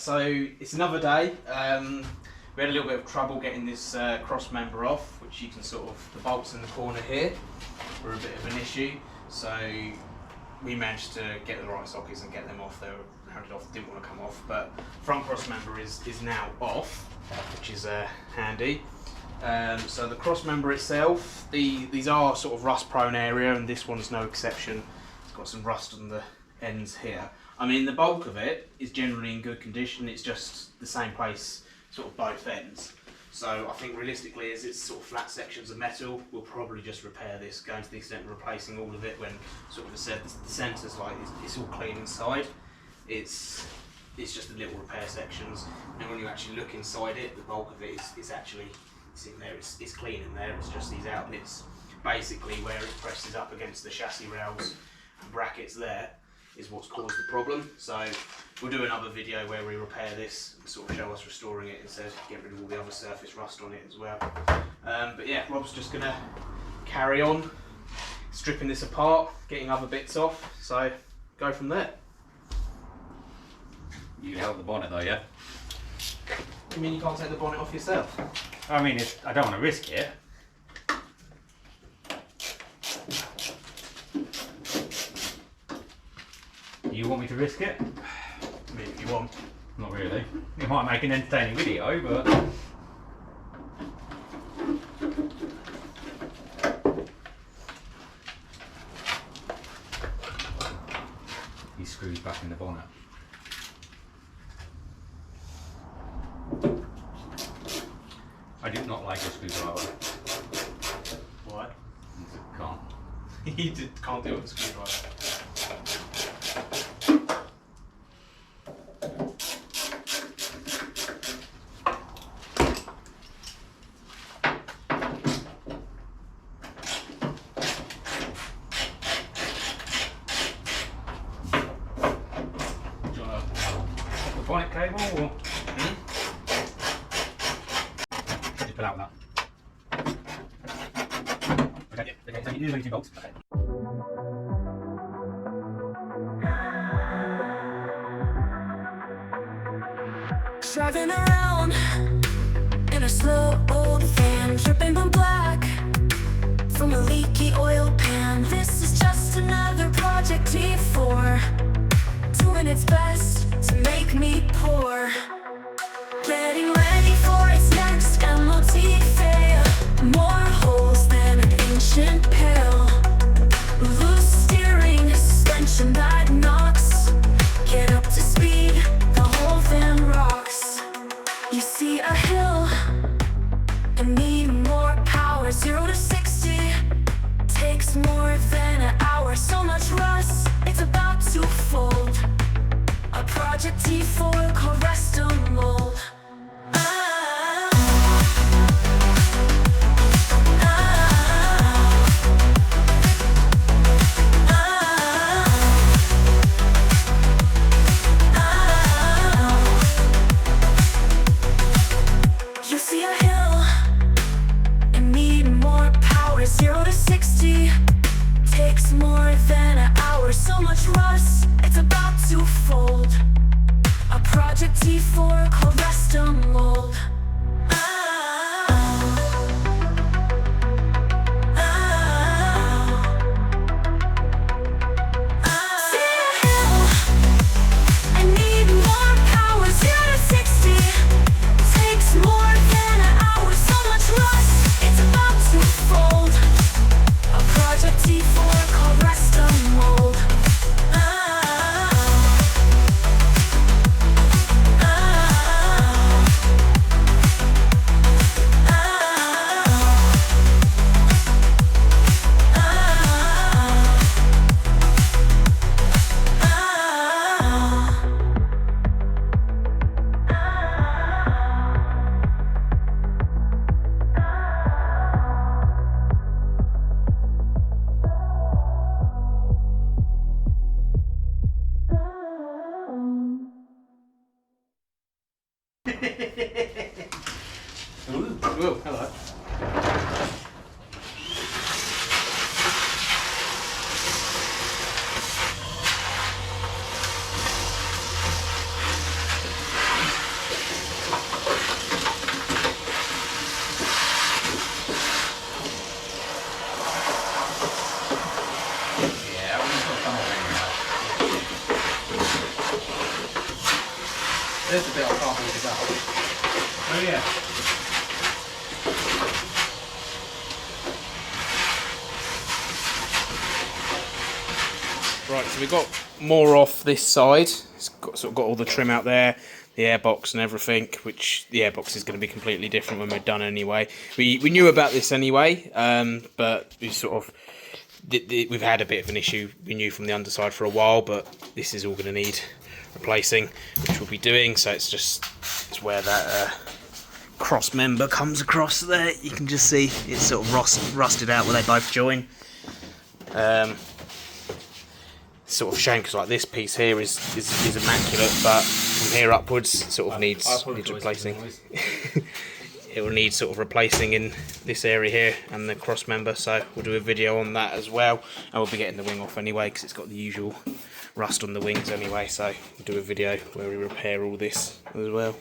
so it's another day. We had a little bit of trouble getting this cross member off, which you can sort of, the bolts in the corner here were a bit of an issue. So we managed to get the right sockets and get them off. They were rounded off, didn't want to come off, but front cross member is now off, which is handy. So the cross member itself, these are sort of rust prone area, and this one's no exception. It's got some rust on the ends here. I mean, the bulk of it is generally in good condition. It's just the same place, sort of both ends. So I think realistically, as it's sort of flat sections of metal, we'll probably just repair this, going to the extent of replacing all of it when sort of the centre's like, it's all clean inside. It's just the little repair sections, and when you actually look inside it, the bulk of it is actually, it's in there, it's clean in there. It's just these outlets, basically where it presses up against the chassis rails and brackets there, is what's caused the problem. So we'll do another video where we repair this and sort of show us restoring it instead, get rid of all the other surface rust on it as well. But yeah, Rob's just gonna carry on stripping this apart, getting other bits off, so go from there. You can help the bonnet though, yeah? You mean you can't take the bonnet off yourself? I mean, I don't want to risk it. You want me to risk it? I mean, if you want. Not really. It might make an entertaining video, but... These screws back in the bonnet. I do not like a screwdriver. Why? Can't. You can't do it with a screwdriver. Bonnet cable or? Just pull out that. Okay, so you do only 2 bolts. Okay. Driving around in a slow old van, dripping on black from a leaky oil pan. This is just another project Ep3, doing its best to make me poor. Getting ready for its next MOT fail. More holes than an ancient pail. Loose steering, suspension that knocks. Get up to speed, the whole van rocks. You see a hill and need more power. 0 to 60 takes more than an hour. So much rust, it's about to fold. A project Ep3 called RestoMold. You see a hill and need more power. 0 to 60 takes more than an hour. So much rust, it's about to fold. A project Ep3 called RestoMold. there's the bit I can't move it up. Oh yeah. Right, so we've got more off this side. It's got, sort of got all the trim out there, the airbox and everything, which the airbox is going to be completely different when we're done anyway. We knew about this anyway, but we sort of we've had a bit of an issue. We knew from the underside for a while, but this is all going to need replacing, which we'll be doing. So it's where that cross member comes across there. You can just see it's sort of rusted out where they both join. Sort of shame because like this piece here is immaculate, but from here upwards it sort of needs replacing. It will need sort of replacing in this area here and the cross member, so we'll do a video on that as well, and we'll be getting the wing off anyway because it's got the usual rust on the wings anyway, so we'll do a video where we repair all this as well.